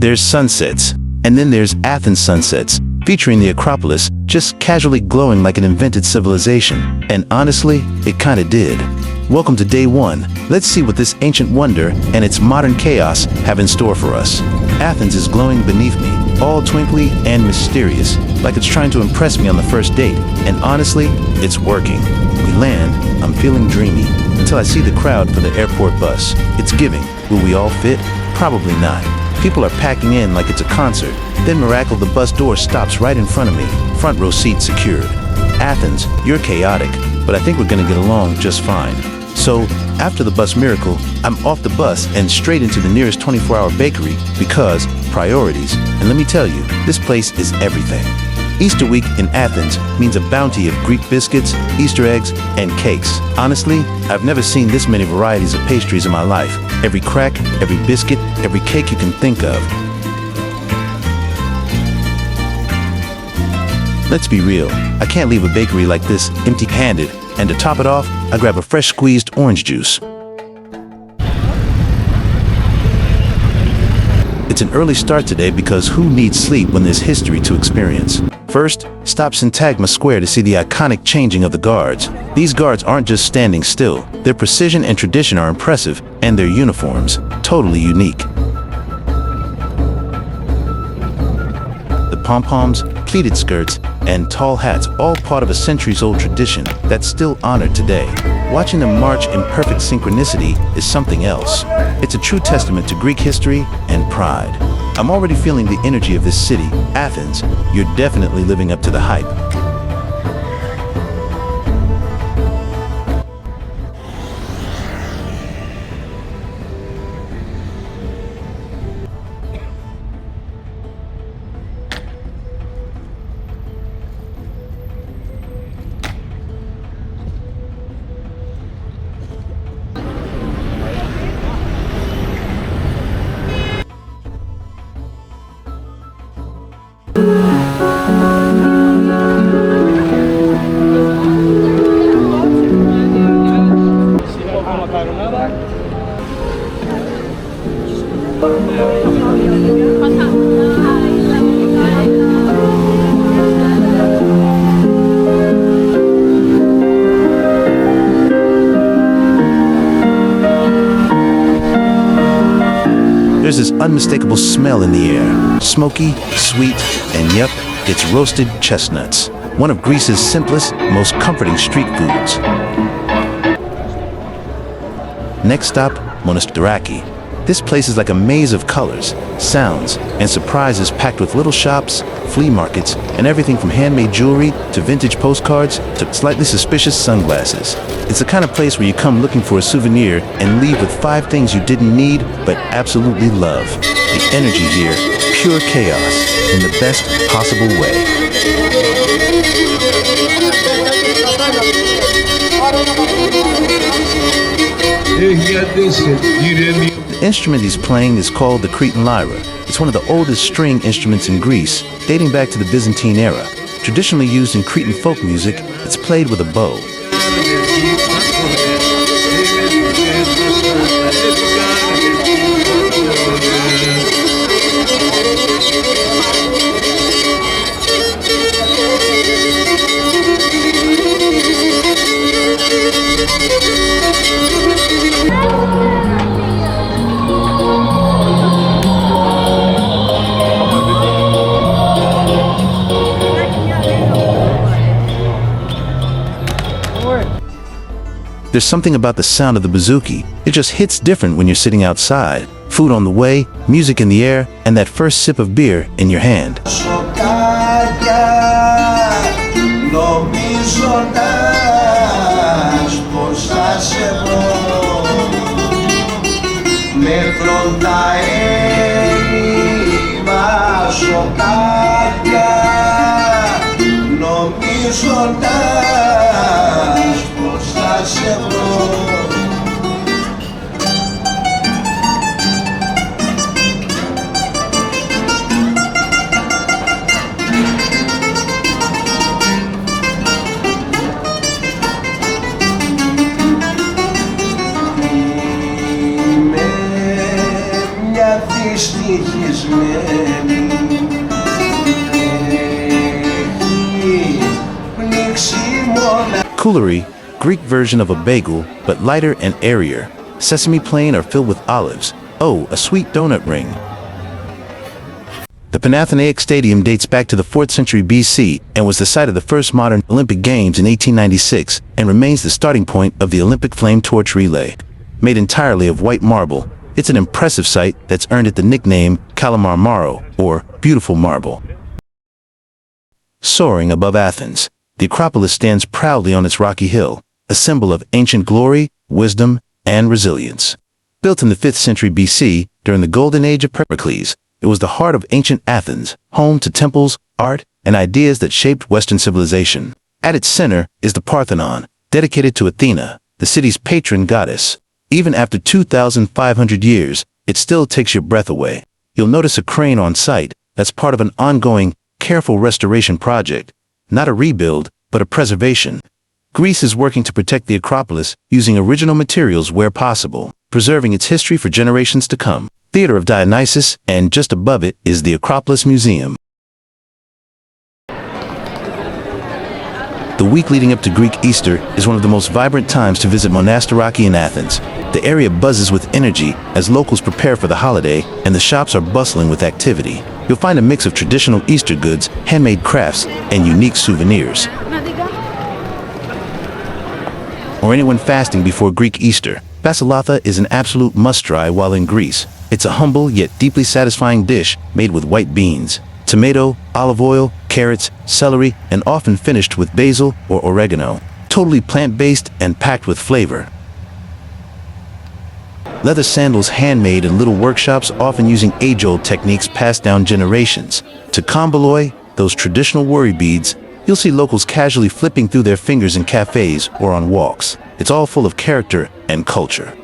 There's sunsets, and then there's Athens sunsets, featuring the Acropolis just casually glowing like an invented civilization. And honestly, it kinda did. Welcome to day one. Let's see what this ancient wonder and its modern chaos have in store for us. Athens is glowing beneath me, all twinkly and mysterious, like it's trying to impress me on the first date. And honestly, it's working. We land, I'm feeling dreamy, until I see the crowd for the airport bus. It's giving. Will we all fit? Probably not. People are packing in like it's a concert. Then miracle, the bus door stops right in front of me, front row seat secured. Athens, you're chaotic, but I think we're gonna get along just fine. So, after the bus miracle, I'm off the bus and straight into the nearest 24-hour bakery because priorities. And let me tell you, this place is everything. Easter week in Athens means a bounty of Greek biscuits, Easter eggs, and cakes. Honestly, I've never seen this many varieties of pastries in my life. Every crack, every biscuit, every cake you can think of. Let's be real, I can't leave a bakery like this empty-handed. And to top it off, I grab a fresh squeezed orange juice. It's an early start today because who needs sleep when there's history to experience? First, stop Syntagma Square to see the iconic changing of the guards. These guards aren't just standing still. Their precision and tradition are impressive, and their uniforms, totally unique. The pom-poms, pleated skirts, and tall hats, all part of a centuries-old tradition that's still honored today. Watching them march in perfect synchronicity is something else. It's a true testament to Greek history and pride. I'm already feeling the energy of this city, Athens. You're definitely living up to the hype. There's this unmistakable smell in the air. Smoky, sweet, and yup, it's roasted chestnuts. One of Greece's simplest, most comforting street foods. Next stop, Monastiraki. This place is like a maze of colors, sounds, and surprises packed with little shops, flea markets, and everything from handmade jewelry to vintage postcards to slightly suspicious sunglasses. It's the kind of place where you come looking for a souvenir and leave with 5 things you didn't need but absolutely love. The energy here, pure chaos in the best possible way. The instrument he's playing is called the Cretan lyra. It's one of the oldest string instruments in Greece, dating back to the Byzantine era. Traditionally used in Cretan folk music, it's played with a bow. There's something about the sound of the bouzouki. It just hits different when you're sitting outside. Food on the way, music in the air, and that first sip of beer in your hand. Couleri, Greek version of a bagel, but lighter and airier. Sesame plain or filled with olives. Oh, a sweet donut ring. The Panathenaic Stadium dates back to the 4th century BC and was the site of the first modern Olympic Games in 1896 and remains the starting point of the Olympic flame torch relay. Made entirely of white marble, it's an impressive sight that's earned it the nickname Kalamar Maro, or Beautiful Marble. Soaring above Athens, the Acropolis stands proudly on its rocky hill, a symbol of ancient glory, wisdom, and resilience. Built in the 5th century BC, during the golden age of Pericles, it was the heart of ancient Athens, home to temples, art, and ideas that shaped Western civilization. At its center is the Parthenon, dedicated to Athena, the city's patron goddess. Even after 2,500 years, it still takes your breath away. You'll notice a crane on site that's part of an ongoing, careful restoration project. Not a rebuild, but a preservation. Greece is working to protect the Acropolis using original materials where possible, preserving its history for generations to come. Theater of Dionysus, and just above it is the Acropolis Museum. The week leading up to Greek Easter is one of the most vibrant times to visit Monastiraki in Athens. The area buzzes with energy as locals prepare for the holiday, and the shops are bustling with activity. You'll find a mix of traditional Easter goods, handmade crafts, and unique souvenirs. Or anyone fasting before Greek Easter, basilatha is an absolute must-try while in Greece. It's a humble yet deeply satisfying dish made with white beans, tomato, olive oil, carrots, celery, and often finished with basil or oregano. Totally plant-based and packed with flavor. Leather sandals handmade in little workshops, often using age-old techniques passed down generations. To komboloi, those traditional worry beads, you'll see locals casually flipping through their fingers in cafes or on walks. It's all full of character and culture.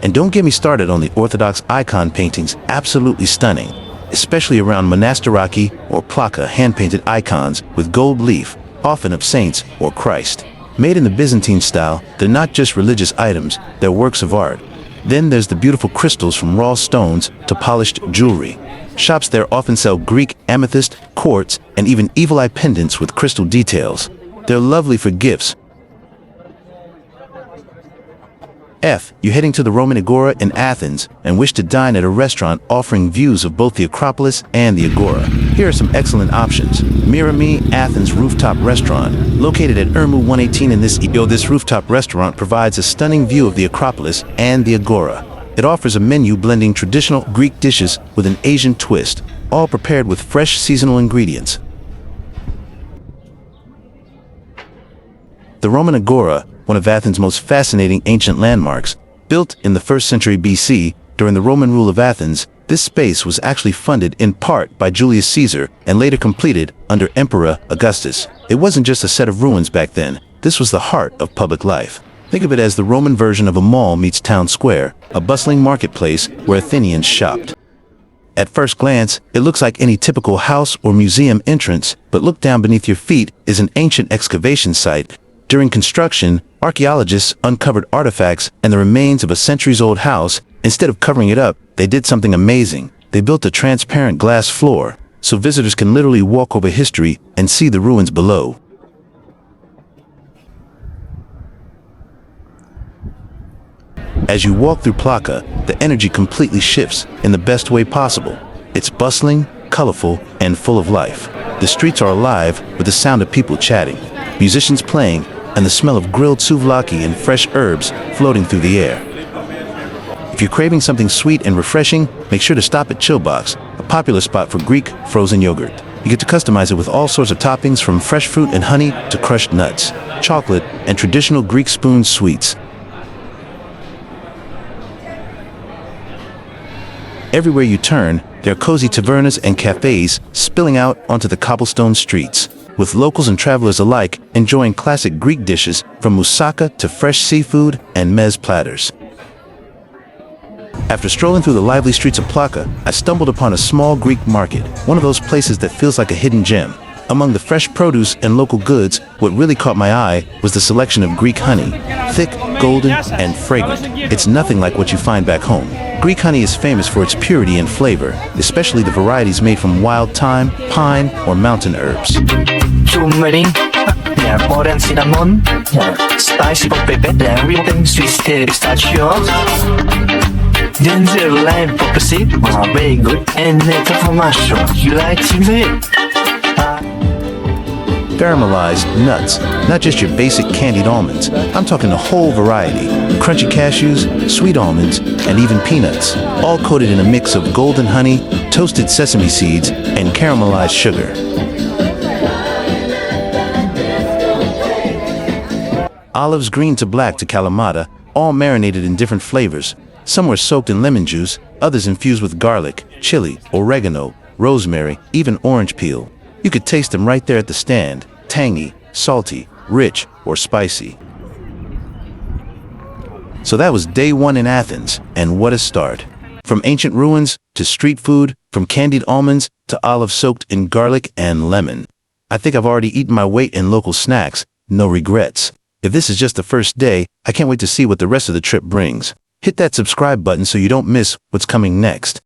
And don't get me started on the Orthodox icon paintings, absolutely stunning, especially around Monastiraki or plaka hand-painted icons with gold leaf, often of saints or Christ. Made in the Byzantine style, they're not just religious items, they're works of art. Then there's the beautiful crystals from raw stones to polished jewelry. Shops there often sell Greek amethyst, quartz, and even evil eye pendants with crystal details. They're lovely for gifts. F. You're heading to the Roman Agora in Athens and wish to dine at a restaurant offering views of both the Acropolis and the Agora. Here are some excellent options. Mirami Athens Rooftop Restaurant, located at Ermu 118 in this rooftop restaurant provides a stunning view of the Acropolis and the Agora. It offers a menu blending traditional Greek dishes with an Asian twist, all prepared with fresh seasonal ingredients. The Roman Agora, one of Athens' most fascinating ancient landmarks, built in the 1st century BC during the Roman rule of Athens, this space was actually funded in part by Julius Caesar and later completed under Emperor Augustus. It wasn't just a set of ruins back then, this was the heart of public life. Think of it as the Roman version of a mall meets town square, a bustling marketplace where Athenians shopped. At first glance, it looks like any typical house or museum entrance, but look down beneath your feet is an ancient excavation site. During construction, archaeologists uncovered artifacts and the remains of a centuries-old house. Instead of covering it up, they did something amazing. They built a transparent glass floor, so visitors can literally walk over history and see the ruins below. As you walk through Plaka, the energy completely shifts in the best way possible. It's bustling, colorful, and full of life. The streets are alive with the sound of people chatting, musicians playing, and the smell of grilled souvlaki and fresh herbs floating through the air. If you're craving something sweet and refreshing, make sure to stop at Chillbox, a popular spot for Greek frozen yogurt. You get to customize it with all sorts of toppings from fresh fruit and honey to crushed nuts, chocolate, and traditional Greek spoon sweets. Everywhere you turn, there are cozy tavernas and cafes spilling out onto the cobblestone streets, with locals and travelers alike enjoying classic Greek dishes from moussaka to fresh seafood and meze platters. After strolling through the lively streets of Plaka, I stumbled upon a small Greek market, one of those places that feels like a hidden gem. Among the fresh produce and local goods, what really caught my eye was the selection of Greek honey. Thick, golden, and fragrant. It's nothing like what you find back home. Greek honey is famous for its purity and flavor, especially the varieties made from wild thyme, pine, or mountain herbs. Turmeric, orange cinnamon, spicy pork pepper, everything sweet pistachios. Ginger lime pepper seed, very good, and for mushroom. You like it? Caramelized nuts, not just your basic candied almonds. I'm talking a whole variety. Crunchy cashews, sweet almonds, and even peanuts, all coated in a mix of golden honey, toasted sesame seeds, and caramelized sugar. Olives green to black to Kalamata, all marinated in different flavors. Some were soaked in lemon juice, others infused with garlic, chili, oregano, rosemary, even orange peel. You could taste them right there at the stand, tangy, salty, rich, or spicy. So that was day one in Athens, and what a start. From ancient ruins to street food, from candied almonds to olives soaked in garlic and lemon. I think I've already eaten my weight in local snacks, no regrets. If this is just the first day, I can't wait to see what the rest of the trip brings. Hit that subscribe button so you don't miss what's coming next.